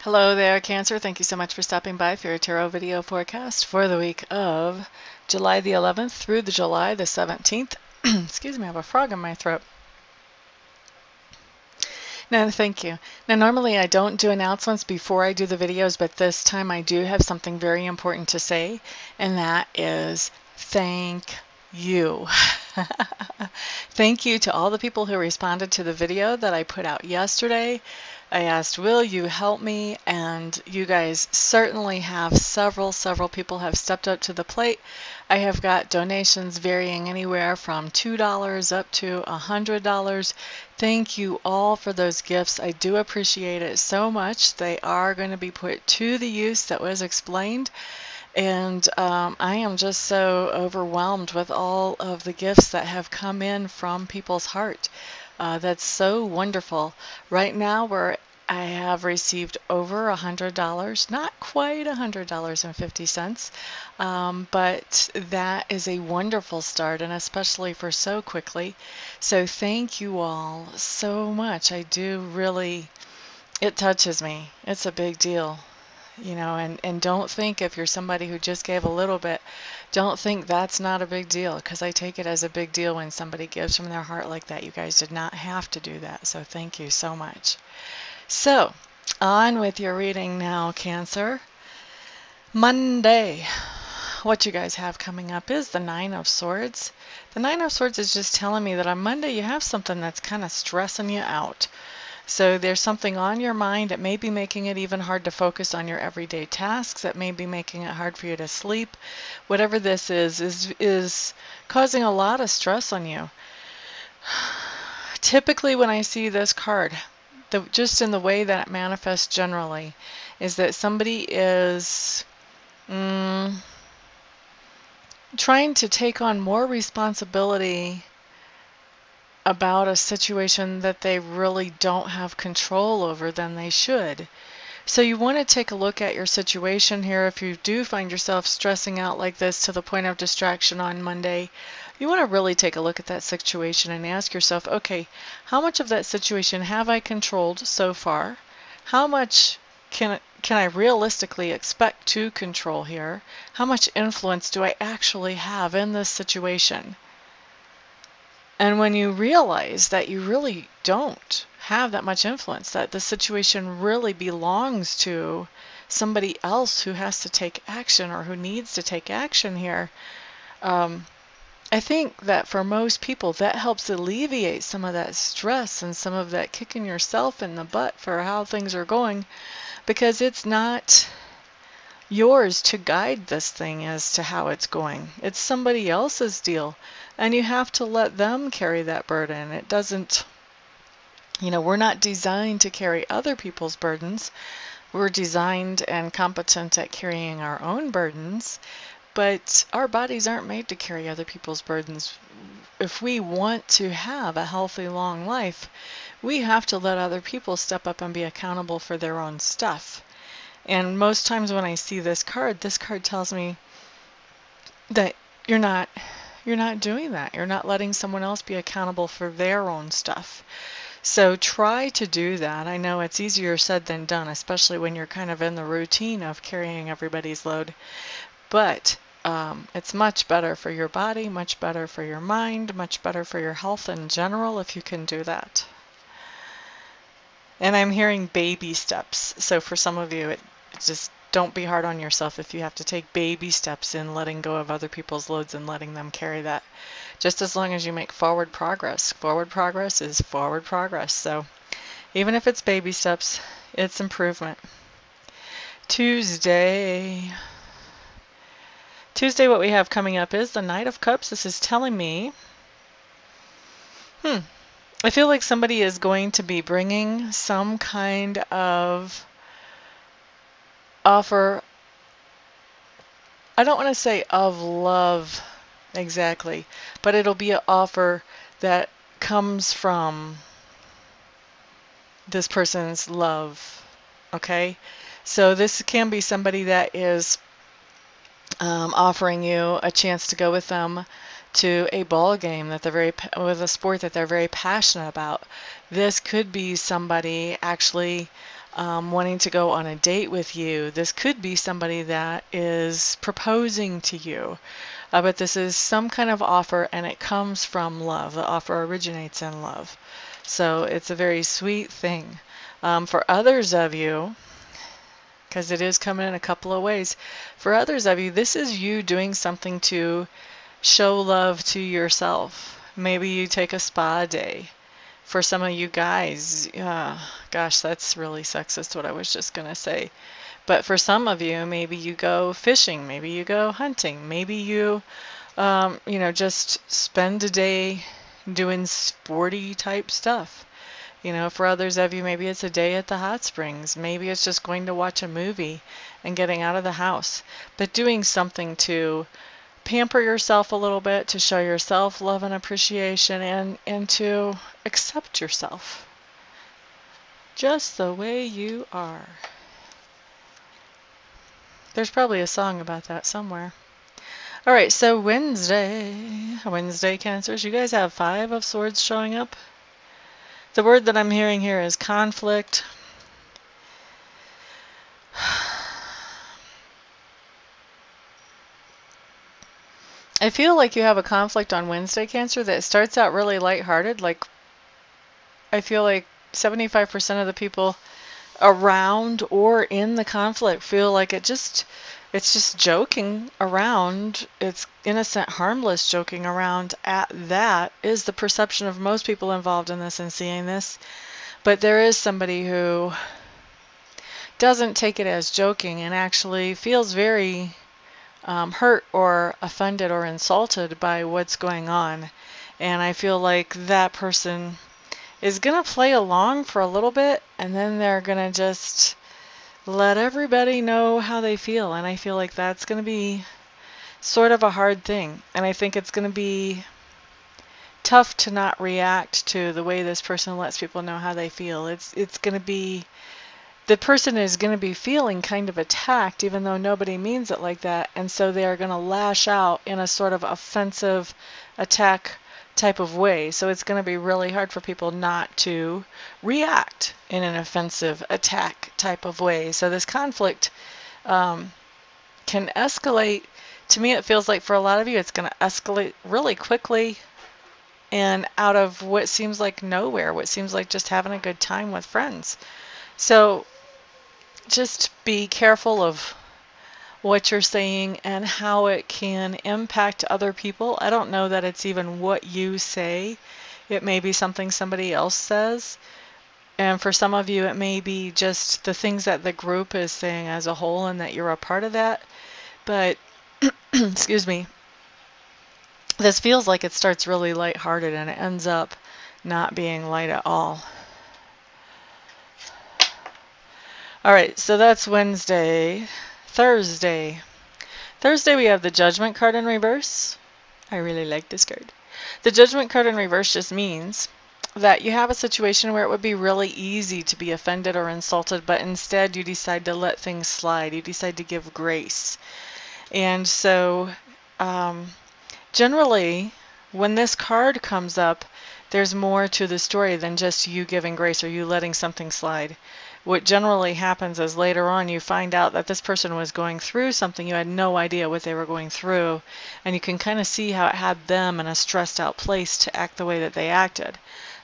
Hello there, Cancer. Thank you so much for stopping by for your tarot video forecast for the week of July the 11th through the July the 17th. Excuse me, I have a frog in my throat. No, thank you. Now, normally I don't do announcements before I do the videos, but this time I do have something very important to say, and that is thank you. Thank you to all the people who responded to the video that I put out yesterday. I asked, will you help me? And you guys certainly have. Several people have stepped up to the plate. I have got donations varying anywhere from $2 up to $100. Thank you all for those gifts. I do appreciate it so much. They are going to be put to the use that was explained. And I am just so overwhelmed with all of the gifts that have come in from people's heart. That's so wonderful. Right now, I have received over $100, not quite $100.50, but that is a wonderful start, and especially for so quickly. So thank you all so much. I do really, it touches me. It's a big deal. You know, and don't think if you're somebody who just gave a little bit, don't think that's not a big deal, because I take it as a big deal when somebody gives from their heart like that. You guys did not have to do that, so thank you so much. So, on with your reading now, Cancer. Monday. What you guys have coming up is the Nine of Swords. The Nine of Swords is just telling me that on Monday you have something that's kind of stressing you out. So there's something on your mind that may be making it even hard to focus on your everyday tasks, that may be making it hard for you to sleep. Whatever this is causing a lot of stress on you. Typically when I see this card, just in the way that it manifests generally, is that somebody is trying to take on more responsibility about a situation that they really don't have control over than they should. So you want to take a look at your situation here. If you do find yourself stressing out like this to the point of distraction on Monday, you want to really take a look at that situation and ask yourself, okay, how much of that situation have I controlled so far? How much can I realistically expect to control here? How much influence do I actually have in this situation? And when you realize that you really don't have that much influence, that the situation really belongs to somebody else who has to take action or who needs to take action here, I think that for most people that helps alleviate some of that stress and some of that kicking yourself in the butt for how things are going, because it's not yours to guide this thing as to how it's going. It's somebody else's deal, and you have to let them carry that burden. It doesn't, you know, we're not designed to carry other people's burdens. We're designed and competent at carrying our own burdens, but our bodies aren't made to carry other people's burdens. If we want to have a healthy, long life, we have to let other people step up and be accountable for their own stuff. And most times when I see this card tells me that you're not doing that. You're not letting someone else be accountable for their own stuff. So try to do that. I know it's easier said than done, especially when you're kind of in the routine of carrying everybody's load. But it's much better for your body, much better for your mind, much better for your health in general if you can do that. And I'm hearing baby steps. So for some of you, just don't be hard on yourself if you have to take baby steps in letting go of other people's loads and letting them carry that. Just as long as you make forward progress. Forward progress is forward progress. So even if it's baby steps, it's improvement. Tuesday, what we have coming up is the Knight of Cups. This is telling me, I feel like somebody is going to be bringing some kind of offer. I don't want to say of love exactly, but it'll be an offer that comes from this person's love. Okay, so this can be somebody that is offering you a chance to go with them to a ball game that they're with a sport that they're very passionate about. This could be somebody actually wanting to go on a date with you. This could be somebody that is proposing to you. But this is some kind of offer, and it comes from love. The offer originates in love. So it's a very sweet thing. For others of you, because it is coming in a couple of ways, for others of you, this is you doing something to show love to yourself. Maybe you take a spa day. For some of you guys, gosh, that's really sexist what I was just going to say. But for some of you, maybe you go fishing, maybe you go hunting, maybe you, just spend a day doing sporty type stuff. For others of you, maybe it's a day at the hot springs. Maybe it's just going to watch a movie and getting out of the house. But doing something to pamper yourself a little bit, to show yourself love and appreciation, and to accept yourself just the way you are. There's probably a song about that somewhere. All right, so Wednesday Cancers, you guys have 5 of Swords showing up. The word that I'm hearing here is conflict. I feel like you have a conflict on Wednesday, Cancer, that starts out really lighthearted. Like, I feel like 75% of the people around or in the conflict feel like it's just joking around. It's innocent, harmless joking around. At that is the perception of most people involved in this and seeing this. But there is somebody who doesn't take it as joking and actually feels very hurt or offended or insulted by what's going on. And I feel like that person is going to play along for a little bit, and then they're going to just let everybody know how they feel. And I feel like that's going to be sort of a hard thing. And I think it's going to be tough to not react to the way this person lets people know how they feel. It's going to be, the person is going to be feeling kind of attacked, even though nobody means it like that. And so they are going to lash out in a sort of offensive attack type of way. So it's going to be really hard for people not to react in an offensive attack type of way. So this conflict can escalate. To me, it feels like for a lot of you, it's going to escalate really quickly and out of what seems like nowhere, what seems like just having a good time with friends. So just be careful of what you're saying and how it can impact other people. I don't know that it's even what you say. It may be something somebody else says. And for some of you, it may be just the things that the group is saying as a whole and that you're a part of that. But, excuse me, this feels like it starts really lighthearted and it ends up not being light at all. All right, so that's Wednesday. Thursday, we have the Judgment card in reverse. I really like this card. The Judgment card in reverse just means that you have a situation where it would be really easy to be offended or insulted, but instead you decide to let things slide. You decide to give grace. And so generally, when this card comes up, there's more to the story than just you giving grace or you letting something slide. What generally happens is later on you find out that this person was going through something. You had no idea what they were going through, and you can kind of see how it had them in a stressed out place to act the way that they acted.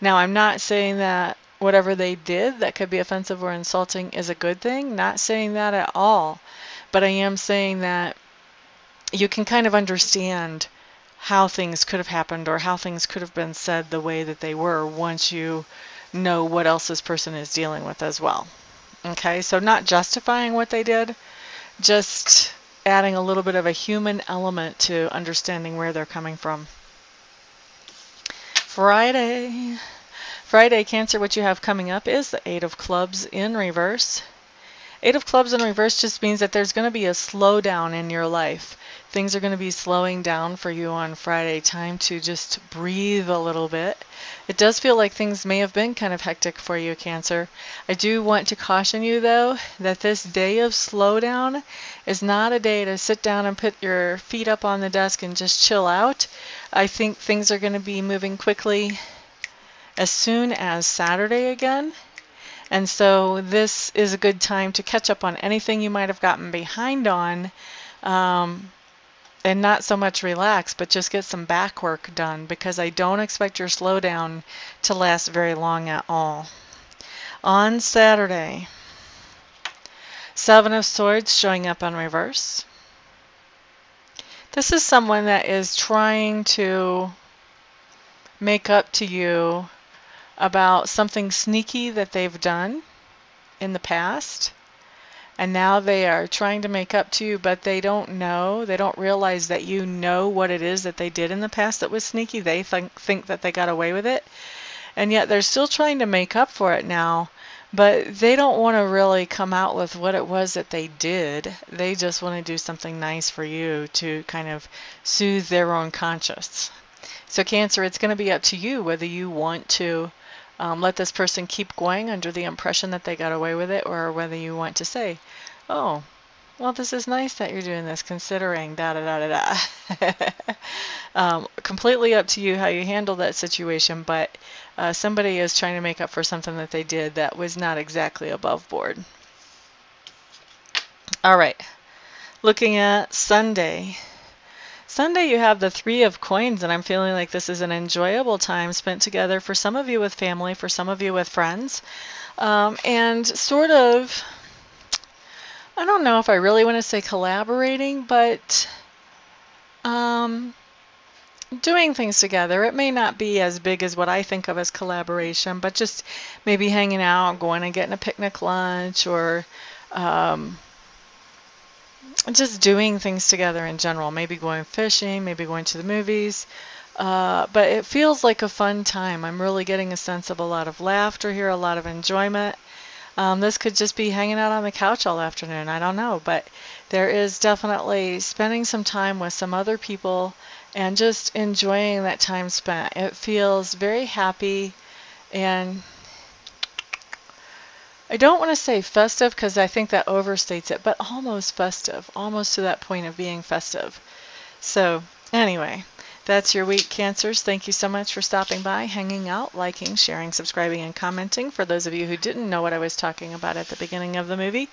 Now, I'm not saying that whatever they did that could be offensive or insulting is a good thing. Not saying that at all. But I am saying that you can kind of understand how things could have happened or how things could have been said the way that they were once you know what else this person is dealing with as well. Okay, so not justifying what they did, just adding a little bit of a human element to understanding where they're coming from. Friday, Cancer, what you have coming up is the 8 of Clubs in reverse. 8 of Clubs in reverse just means that there's going to be a slowdown in your life. Things are going to be slowing down for you on Friday. Time to just breathe a little bit. It does feel like things may have been kind of hectic for you, Cancer. I do want to caution you, though, that this day of slowdown is not a day to sit down and put your feet up on the desk and just chill out. I think things are going to be moving quickly as soon as Saturday again. And so this is a good time to catch up on anything you might have gotten behind on, and not so much relax, but just get some back work done, because I don't expect your slowdown to last very long at all. On Saturday, Seven of Swords showing up on reverse. This is someone that is trying to make up to you about something sneaky that they've done in the past. And now they are trying to make up to you, but they don't know. They don't realize that you know what it is that they did in the past that was sneaky. They think that they got away with it. And yet they're still trying to make up for it now. But they don't want to really come out with what it was that they did. They just want to do something nice for you to kind of soothe their own conscience. So Cancer, it's going to be up to you whether you want to let this person keep going under the impression that they got away with it, or whether you want to say, oh, well, this is nice that you're doing this, considering da-da-da-da-da. Completely up to you how you handle that situation, but somebody is trying to make up for something that they did that was not exactly above board. All right, looking at Sunday. Sunday, you have the Three of Coins, and I'm feeling like this is an enjoyable time spent together, for some of you with family, for some of you with friends, and sort of, I don't know if I really want to say collaborating, but doing things together. It may not be as big as what I think of as collaboration, but just maybe hanging out, going and getting a picnic lunch, or just doing things together in general. Maybe going fishing, maybe going to the movies. But it feels like a fun time. I'm really getting a sense of a lot of laughter here, a lot of enjoyment. This could just be hanging out on the couch all afternoon. I don't know. But there is definitely spending some time with some other people and just enjoying that time spent. It feels very happy, and I don't want to say festive because I think that overstates it, but almost festive, almost to that point of being festive. So anyway, that's your week, Cancers. Thank you so much for stopping by, hanging out, liking, sharing, subscribing, and commenting. For those of you who didn't know what I was talking about at the beginning of the movie,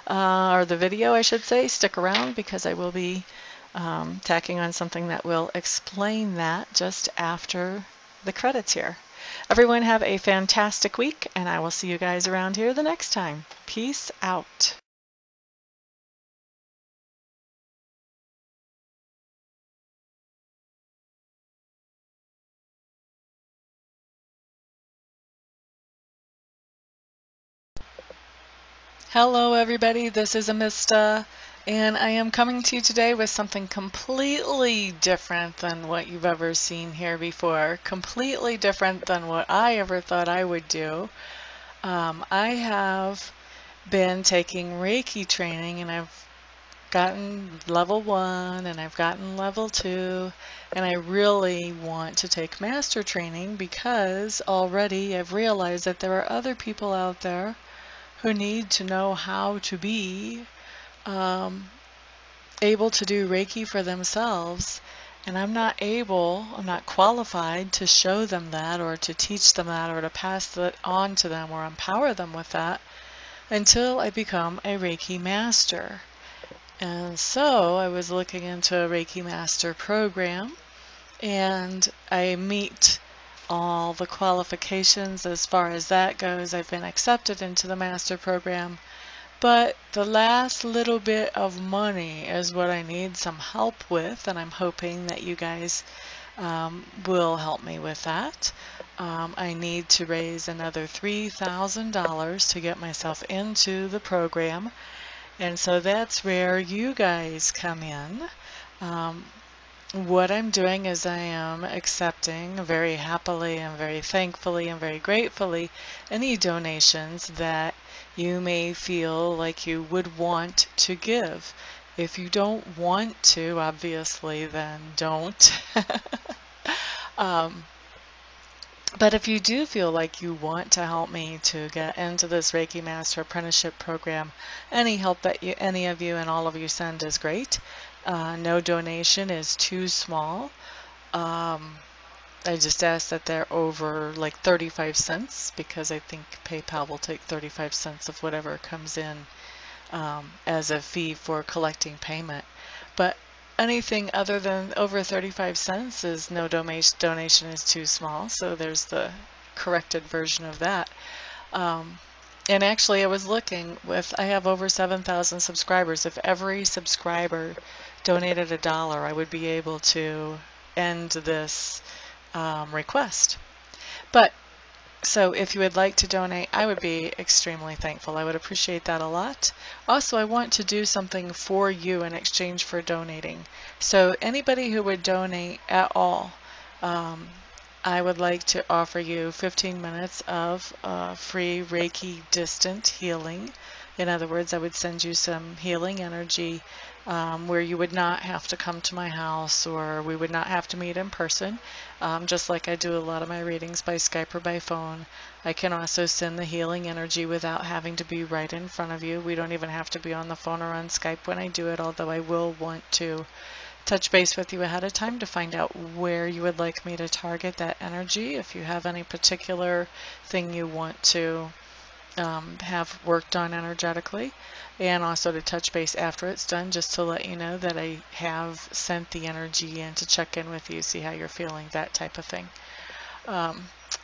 or the video, I should say, stick around, because I will be tacking on something that will explain that just after the credits here. Everyone have a fantastic week, and I will see you guys around here the next time. Peace out. Hello everybody, this is Amista, and I am coming to you today with something completely different than what you've ever seen here before, completely different than what I ever thought I would do. I have been taking Reiki training, and I've gotten level 1 and I've gotten level 2, and I really want to take master training, because already I've realized that there are other people out there who need to know how to be able to do Reiki for themselves, and I'm not qualified to show them that, or to teach them that, or to pass that on to them, or empower them with that, until I become a Reiki Master. And so I was looking into a Reiki Master program, and I meet all the qualifications as far as that goes. I've been accepted into the Master program, but the last little bit of money is what I need some help with, and I'm hoping that you guys will help me with that. I need to raise another $3,000 to get myself into the program, and so that's where you guys come in. What I'm doing is I am accepting very happily and very thankfully and very gratefully any donations that you may feel like you would want to give. If you don't want to, obviously, then don't. But if you do feel like you want to help me to get into this Reiki Master Apprenticeship Program, any help that any of you and all of you send is great. No donation is too small. I just ask that they're over like 35 cents, because I think PayPal will take 35 cents of whatever comes in as a fee for collecting payment. But anything other than over 35 cents is no donation is too small. So there's the corrected version of that. And actually, I was looking I have over 7,000 subscribers. If every subscriber donated $1, I would be able to end this request. But so if you would like to donate, I would be extremely thankful. I would appreciate that a lot. Also, I want to do something for you in exchange for donating. So anybody who would donate at all, I would like to offer you 15 minutes of free Reiki distant healing. In other words, I would send you some healing energy where you would not have to come to my house, or we would not have to meet in person. Just like I do a lot of my readings by Skype or by phone. I can also send the healing energy without having to be right in front of you. We don't even have to be on the phone or on Skype when I do it, although I will want to touch base with you ahead of time to find out where you would like me to target that energy. If you have any particular thing you want to have worked on energetically, and also to touch base after it's done, just to let you know that I have sent the energy in to check in with you, see how you're feeling, that type of thing.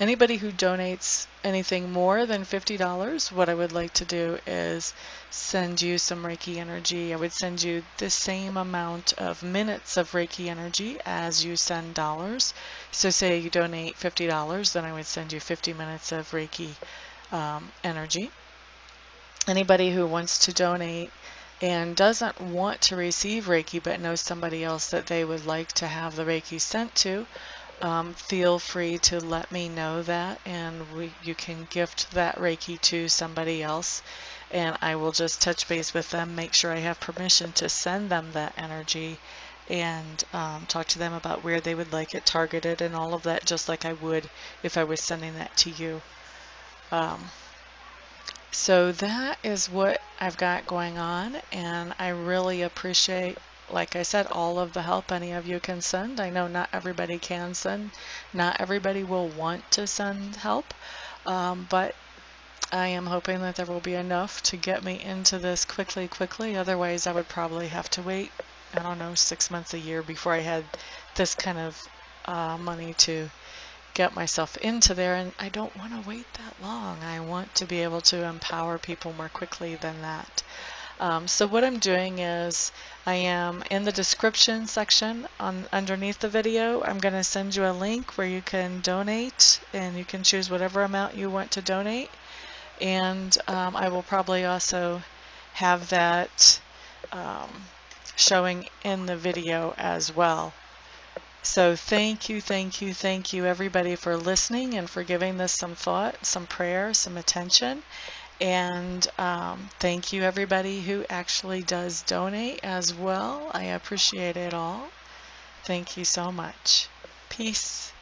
Anybody who donates anything more than $50, what I would like to do is send you some Reiki energy. I would send you the same amount of minutes of Reiki energy as you send dollars. So say you donate $50, then I would send you 50 minutes of Reiki energy. Anybody who wants to donate and doesn't want to receive Reiki but knows somebody else that they would like to have the Reiki sent to, feel free to let me know that, and you can gift that Reiki to somebody else, and I will just touch base with them, make sure I have permission to send them that energy, and talk to them about where they would like it targeted and all of that, just like I would if I was sending that to you. So that is what I've got going on, and I really appreciate, like I said, all of the help any of you can send. I know not everybody can send, not everybody will want to send help, but I am hoping that there will be enough to get me into this quickly. Otherwise, I would probably have to wait, I don't know, 6 months, a year before I had this kind of money to get myself into there, and I don't want to wait that long. I want to be able to empower people more quickly than that. So what I'm doing is I am in the description section underneath the video. I'm going to send you a link where you can donate, and you can choose whatever amount you want to donate, and I will probably also have that showing in the video as well. So thank you everybody for listening and for giving this some thought, some prayer, some attention. And thank you everybody who actually does donate as well. I appreciate it all. Thank you so much. Peace.